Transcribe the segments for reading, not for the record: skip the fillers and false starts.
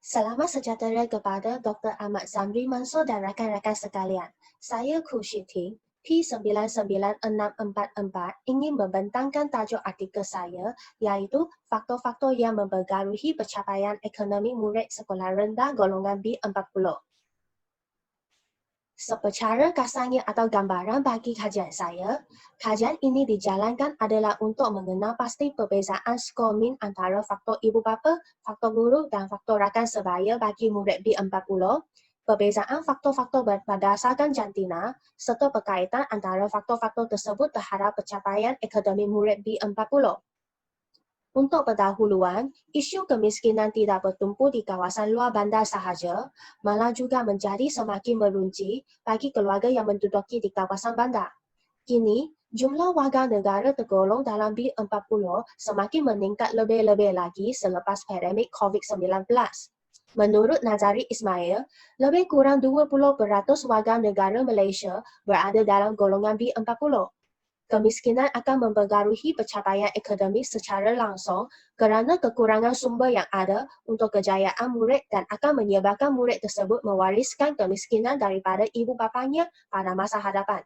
Selamat sejahtera kepada Dr. Ahmad Zamri Mansur dan rakan-rakan sekalian. Saya Khushiti, P99644 ingin membentangkan tajuk artikel saya iaitu faktor-faktor yang mempengaruhi pencapaian ekonomi murid sekolah rendah golongan B40. Secara kasarnya atau gambaran bagi kajian saya, kajian ini dijalankan adalah untuk mengenal pasti perbezaan skor min antara faktor ibu bapa, faktor guru dan faktor rakan sebaya bagi murid B40, perbezaan faktor-faktor berdasarkan jantina, serta berkaitan antara faktor-faktor tersebut terhadap pencapaian akademik murid B40. Untuk pendahuluan, isu kemiskinan tidak bertumpu di kawasan luar bandar sahaja, malah juga menjadi semakin merunci bagi keluarga yang menduduki di kawasan bandar. Kini, jumlah warga negara tergolong dalam B40 semakin meningkat lebih-lebih lagi selepas pandemik COVID-19. Menurut Nazari Ismail, lebih kurang 20% warga negara Malaysia berada dalam golongan B40. Kemiskinan akan mempengaruhi pencapaian akademik secara langsung kerana kekurangan sumber yang ada untuk kejayaan murid dan akan menyebabkan murid tersebut mewariskan kemiskinan daripada ibu bapanya pada masa hadapan.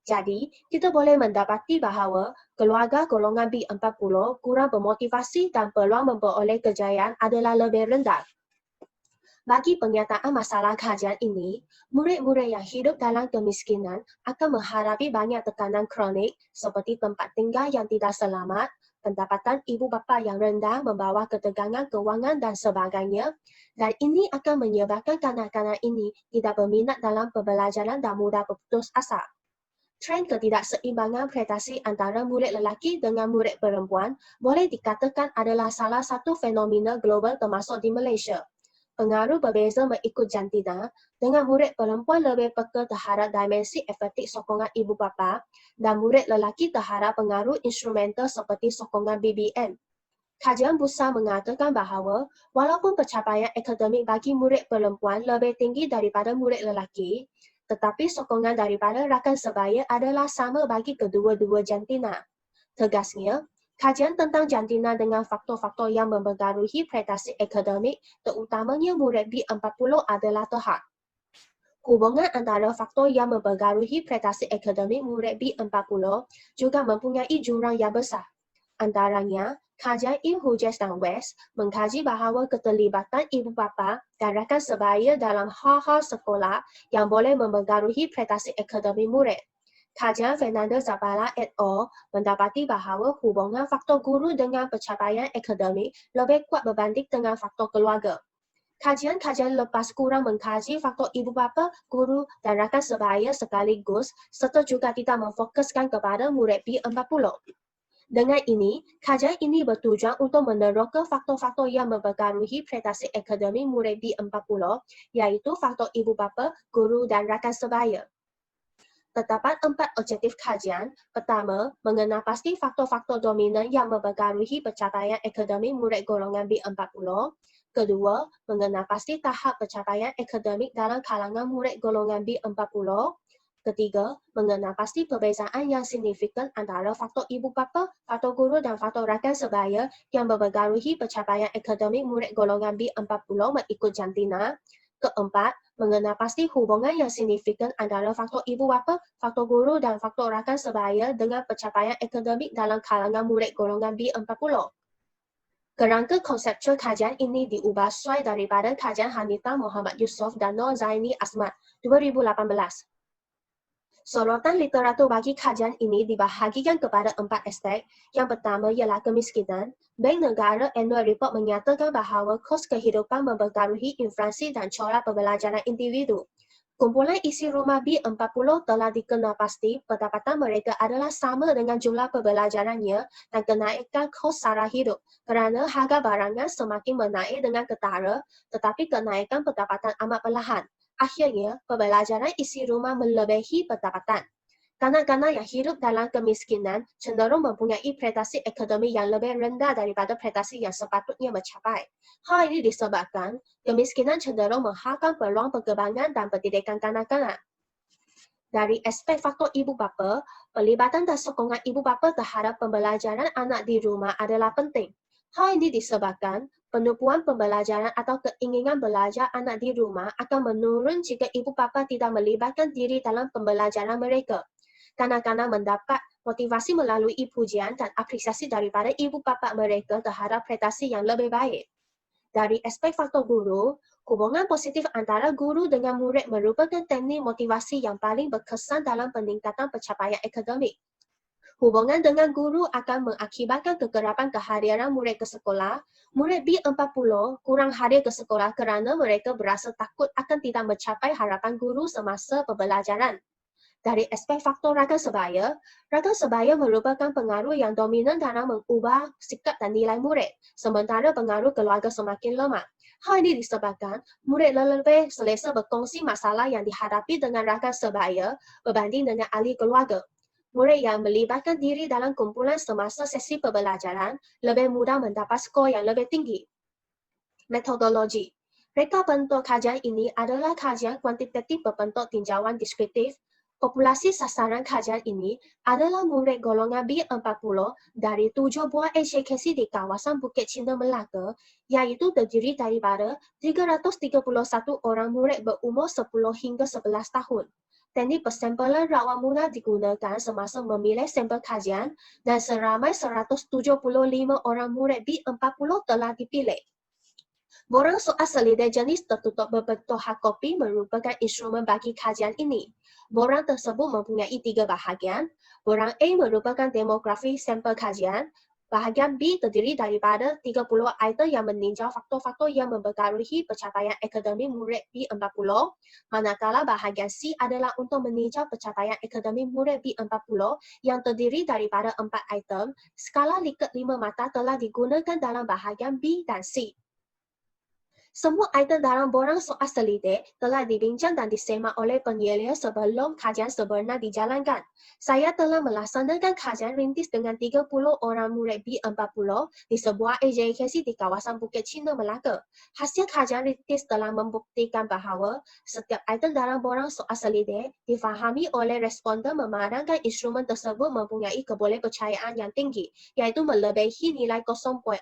Jadi, kita boleh mendapati bahawa keluarga golongan B40 kurang bermotivasi dan peluang memperoleh kejayaan adalah lebih rendah. Bagi penyataan masalah kajian ini, murid-murid yang hidup dalam kemiskinan akan menghadapi banyak tekanan kronik seperti tempat tinggal yang tidak selamat, pendapatan ibu bapa yang rendah membawa ketegangan kewangan dan sebagainya, dan ini akan menyebabkan kanak-kanak ini tidak berminat dalam pembelajaran dan mudah berputus asa. Trend ketidakseimbangan prestasi antara murid lelaki dengan murid perempuan boleh dikatakan adalah salah satu fenomena global termasuk di Malaysia. Pengaruh berbeza mengikut jantina, dengan murid perempuan lebih peka terhadap dimensi efektif sokongan ibu bapa dan murid lelaki terhadap pengaruh instrumental seperti sokongan BBM. Kajian besar mengatakan bahawa walaupun pencapaian akademik bagi murid perempuan lebih tinggi daripada murid lelaki, tetapi sokongan daripada rakan sebaya adalah sama bagi kedua-dua jantina. Tegasnya, kajian tentang jantina dengan faktor-faktor yang mempengaruhi prestasi akademik, terutamanya murid B40 adalah terhad. Hubungan antara faktor yang mempengaruhi prestasi akademik murid B40 juga mempunyai jurang yang besar. Antaranya, kajian Im Hughes dan West mengkaji bahawa keterlibatan ibu bapa dan rakan sebaya dalam hal-hal sekolah yang boleh mempengaruhi prestasi akademik murid. Kajian Fernando Zabala et al. Mendapati bahawa hubungan faktor guru dengan pencapaian akademik lebih kuat berbanding dengan faktor keluarga. Kajian-kajian lepas kurang mengkaji faktor ibu bapa, guru dan rakan sebaya sekaligus serta juga tidak memfokuskan kepada murid B40. Dengan ini, kajian ini bertujuan untuk meneroka faktor-faktor yang mempengaruhi prestasi akademik murid B40, iaitu faktor ibu bapa, guru dan rakan sebaya. Terdapat 4 objektif kajian. Pertama, mengenal pasti faktor-faktor dominan yang mempengaruhi pencapaian akademik murid golongan B40. Kedua, mengenal pasti tahap pencapaian akademik dalam kalangan murid golongan B40. Ketiga, mengenal pasti perbezaan yang signifikan antara faktor ibu bapa, faktor guru dan faktor rakan sebaya yang mempengaruhi pencapaian akademik murid golongan B40 mengikut jantina. Keempat, mengenal pasti hubungan yang signifikan antara faktor ibu bapa, faktor guru dan faktor rakan sebaya dengan pencapaian akademik dalam kalangan murid golongan B40. Kerangka konseptual kajian ini diubah sesuai daripada kajian Hanifah Muhammad Yusof dan Nur Zaini Asmat 2018. Sorotan literatur bagi kajian ini dibahagikan kepada 4 aspek. Yang pertama ialah kemiskinan. Bank Negara Annual Report menyatakan bahawa kos kehidupan mempengaruhi inflasi dan corak pembelajaran individu. Kumpulan isi rumah B40 telah dikenal pasti pendapatan mereka adalah sama dengan jumlah pembelajarannya dan kenaikan kos sara hidup kerana harga barangan semakin menaik dengan ketara tetapi kenaikan pendapatan amat perlahan. Akhirnya, pembelajaran isi rumah melebihi pendapatan. Kanak-kanak yang hidup dalam kemiskinan cenderung mempunyai prestasi akademik yang lebih rendah daripada prestasi yang sepatutnya mencapai. Hal ini disebabkan kemiskinan cenderung menghalangkan peluang perkembangan dan pendidikan kanak-kanak. Dari aspek faktor ibu bapa, pelibatan dan sokongan ibu bapa terhadap pembelajaran anak di rumah adalah penting. Hal ini disebabkan penumpuan pembelajaran atau keinginan belajar anak di rumah akan menurun jika ibu bapa tidak melibatkan diri dalam pembelajaran mereka. Kanak-kanak mendapat motivasi melalui pujian dan apresiasi daripada ibu bapa mereka terhadap prestasi yang lebih baik. Dari aspek faktor guru, hubungan positif antara guru dengan murid merupakan teknik motivasi yang paling berkesan dalam peningkatan pencapaian akademik. Hubungan dengan guru akan mengakibatkan kekerapan kehadiran murid ke sekolah. Murid B40 kurang hadir ke sekolah kerana mereka berasa takut akan tidak mencapai harapan guru semasa pembelajaran. Dari aspek faktor rakan sebaya merupakan pengaruh yang dominan dalam mengubah sikap dan nilai murid, sementara pengaruh keluarga semakin lemah. Hal ini disebabkan murid lebih selesa berkongsi masalah yang dihadapi dengan rakan sebaya berbanding dengan ahli keluarga. Murid yang melibatkan diri dalam kumpulan semasa sesi pembelajaran lebih mudah mendapat skor yang lebih tinggi. Metodologi. Reka bentuk kajian ini adalah kajian kuantitatif berbentuk tinjauan deskriptif. Populasi sasaran kajian ini adalah murid golongan B40 dari 7 buah HKC di kawasan Bukit Cina Melaka, iaitu terdiri daripada 331 orang murid berumur 10 hingga 11 tahun. Teknik persampalan rawat mula digunakan semasa memilih sampel kajian dan seramai 175 orang murid B40 telah dipilih. Borang soal selidar jenis tertutup berbentuk hardcopy merupakan instrumen bagi kajian ini. Borang tersebut mempunyai 3 bahagian. Borang A merupakan demografi sampel kajian. Bahagian B terdiri daripada 30 item yang meninjau faktor-faktor yang mempengaruhi pencapaian akademik murid B40, manakala bahagian C adalah untuk meninjau pencapaian akademik murid B40 yang terdiri daripada 4 item. Skala Likert 5 mata telah digunakan dalam bahagian B dan C. Semua item dalam borang soal selidik telah dibincang dan disemak oleh penyelia sebelum kajian sebenar dijalankan. Saya telah melaksanakan kajian rintis dengan 30 orang murid B40 di sebuah AJKC di kawasan Bukit Cina Melaka. Hasil kajian rintis telah membuktikan bahawa setiap item dalam borang soal selidik difahami oleh responden memandangkan instrumen tersebut mempunyai kebolehpercayaan yang tinggi, iaitu melebihi nilai 0.60.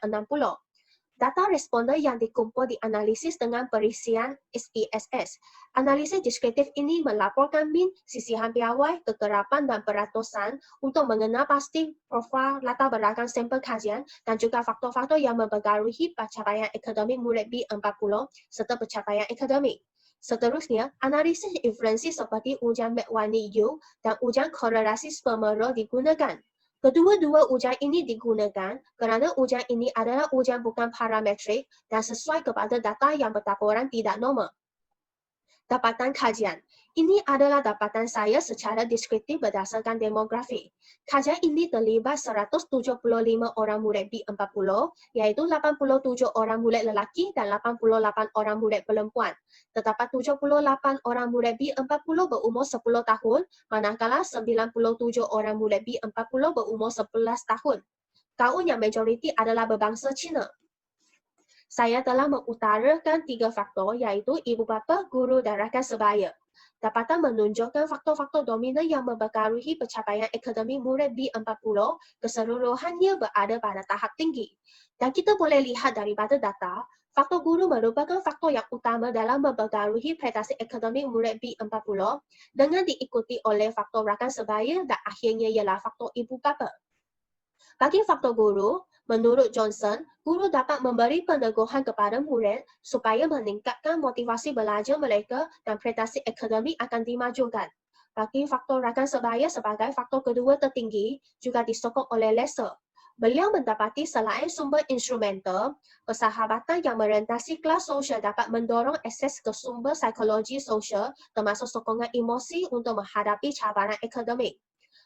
Data responden yang dikumpul dianalisis dengan perisian SPSS. Analisis deskriptif ini melaporkan min, sisihan piawai, kekerapan dan peratusan untuk mengenal pasti profil latar belakang sampel kajian dan juga faktor-faktor yang mempengaruhi pencapaian akademik murid B40 serta pencapaian akademik. Seterusnya, analisis inferensi seperti ujian McWarney-U dan ujian korelasi spermero digunakan. Kedua-dua ujian ini digunakan kerana ujian ini adalah ujian bukan parametrik dan sesuai kepada data yang berlaporan tidak normal. Dapatan kajian. Ini adalah dapatan saya secara deskriptif berdasarkan demografi. Kajian ini terlibat 175 orang murid B40, iaitu 87 orang murid lelaki dan 88 orang murid perempuan. Terdapat 78 orang murid B40 berumur 10 tahun, manakala 97 orang murid B40 berumur 11 tahun. Kaum yang majoriti adalah berbangsa Cina. Saya telah mengutarakan 3 faktor iaitu ibu bapa, guru dan rakan sebaya. Dapatan menunjukkan faktor-faktor dominan yang mempengaruhi pencapaian akademik murid B40 keseluruhannya berada pada tahap tinggi. Dan kita boleh lihat daripada data, faktor guru merupakan faktor yang utama dalam mempengaruhi prestasi akademik murid B40 dengan diikuti oleh faktor rakan sebaya dan akhirnya ialah faktor ibu bapa. Bagi faktor guru, menurut Johnson, guru dapat memberi peneguhan kepada murid supaya meningkatkan motivasi belajar mereka dan prestasi akademik akan dimajukan. Bagi faktor rakan sebaya sebagai faktor kedua tertinggi juga disokong oleh Lesser. Beliau mendapati selain sumber instrumental, persahabatan yang merentasi kelas sosial dapat mendorong akses ke sumber psikologi sosial termasuk sokongan emosi untuk menghadapi cabaran akademik.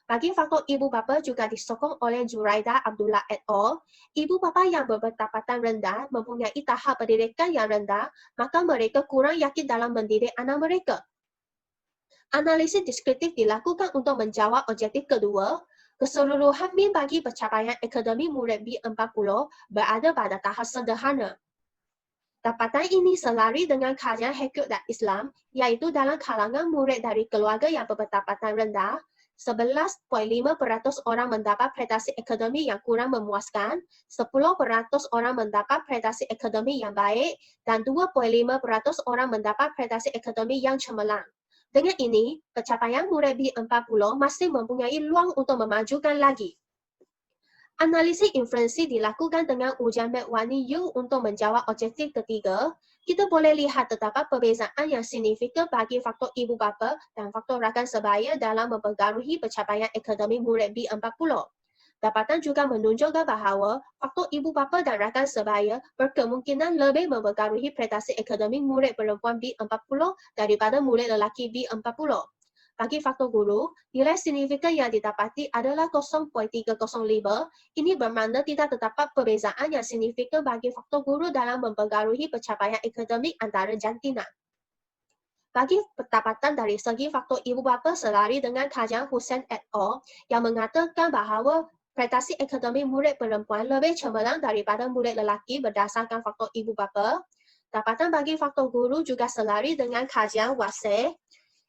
Bagi faktor ibu bapa juga disokong oleh Zuraida Abdullah et al. Ibu bapa yang berpendapatan rendah mempunyai tahap pendidikan yang rendah, maka mereka kurang yakin dalam mendidik anak mereka. Analisis deskriptif dilakukan untuk menjawab objektif kedua. Keseluruhan min bagi pencapaian akademik murid B40 berada pada tahap sederhana. Dapatan ini selari dengan kajian Hackett dan Islam, iaitu dalam kalangan murid dari keluarga yang berpendapatan rendah, 11.5% orang mendapat prestasi akademik yang kurang memuaskan, 10% orang mendapat prestasi akademik yang baik, dan 2.5% orang mendapat prestasi akademik yang cemerlang. Dengan ini, pencapaian murid B40 masih mempunyai ruang untuk memajukan lagi. Analisis inferensi dilakukan dengan ujian McWani-Yu untuk menjawab objektif ketiga. Kita boleh lihat terdapat perbezaan yang signifikan bagi faktor ibu bapa dan faktor rakan sebaya dalam mempengaruhi pencapaian akademik murid B40. Dapatan juga menunjukkan bahawa faktor ibu bapa dan rakan sebaya berkemungkinan lebih mempengaruhi prestasi akademik murid perempuan B40 daripada murid lelaki B40. Bagi faktor guru, nilai signifikan yang didapati adalah 0.305. Ini bermakna tidak terdapat perbezaan yang signifikan bagi faktor guru dalam mempengaruhi pencapaian akademik antara jantina. Bagi pendapatan dari segi faktor ibu bapa selari dengan kajian Hussein et al. Yang mengatakan bahawa prestasi akademik murid perempuan lebih cemerlang daripada murid lelaki berdasarkan faktor ibu bapa. Dapatan bagi faktor guru juga selari dengan kajian Wasir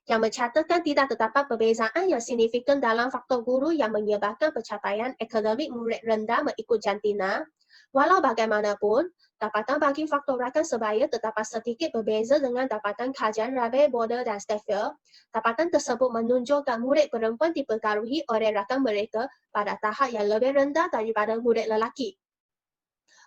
yang mencatatkan tidak terdapat perbezaan yang signifikan dalam faktor guru yang menyebabkan pencapaian akademik murid rendah mengikut jantina. Walau bagaimanapun, dapatan bagi faktor rakan sebaya terdapat sedikit berbeza dengan dapatan kajian Rabe, Border dan Staffield. Dapatan tersebut menunjukkan murid perempuan dipengaruhi oleh rakan mereka pada tahap yang lebih rendah daripada murid lelaki.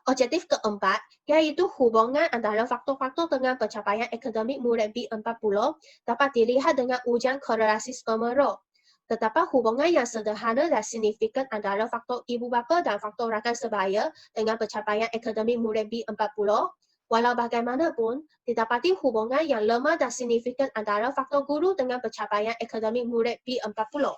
Objektif keempat, iaitu hubungan antara faktor-faktor dengan pencapaian akademik murid B40 dapat dilihat dengan ujian korelasi sperma. Terdapat hubungan yang sederhana dan signifikan antara faktor ibu bapa dan faktor rakan sebaya dengan pencapaian akademik murid B40. Walau bagaimanapun, didapati hubungan yang lemah dan signifikan antara faktor guru dengan pencapaian akademik murid B40.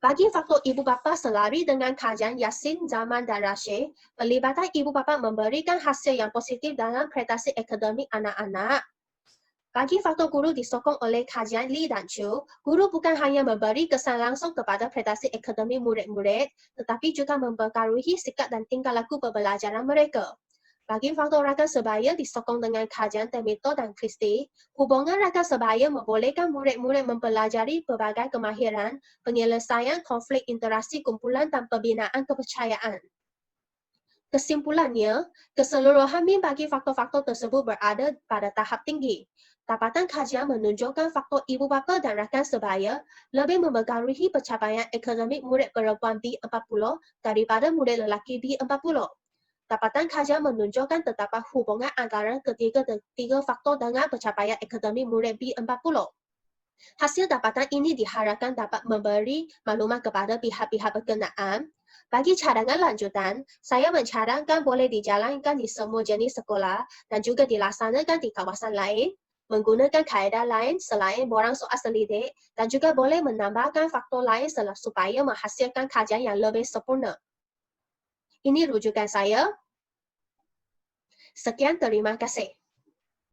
Bagi faktor ibu bapa selari dengan kajian Yasin, Zaman dan Rashid, pelibatan ibu bapa memberikan hasil yang positif dalam prestasi akademik anak-anak. Bagi faktor guru disokong oleh kajian Lee dan Chu, guru bukan hanya memberi kesan langsung kepada prestasi akademik murid-murid, tetapi juga mempengaruhi sikap dan tingkah laku pembelajaran mereka. Bagi faktor rakan sebaya disokong dengan kajian Temito dan Christie, hubungan rakan sebaya membolehkan murid-murid mempelajari pelbagai kemahiran, penyelesaian konflik interaksi kumpulan dan pembinaan kepercayaan. Kesimpulannya, keseluruhan bagi faktor-faktor tersebut berada pada tahap tinggi. Dapatan kajian menunjukkan faktor ibu bapa dan rakan sebaya lebih mempengaruhi pencapaian akademik murid perempuan B40 daripada murid lelaki B40. Dapatan kajian menunjukkan terdapat hubungan antara ketiga faktor dengan pencapaian akademik murid B40. Hasil dapatan ini diharapkan dapat memberi maklumat kepada pihak-pihak berkenaan. Bagi cadangan lanjutan, saya mencadankan boleh dijalankan di semua jenis sekolah dan juga dilaksanakan di kawasan lain, menggunakan kaedah lain selain borang soal selidik dan juga boleh menambahkan faktor lain supaya menghasilkan kajian yang lebih sempurna. Ini rujukan saya. Sekian, terima kasih.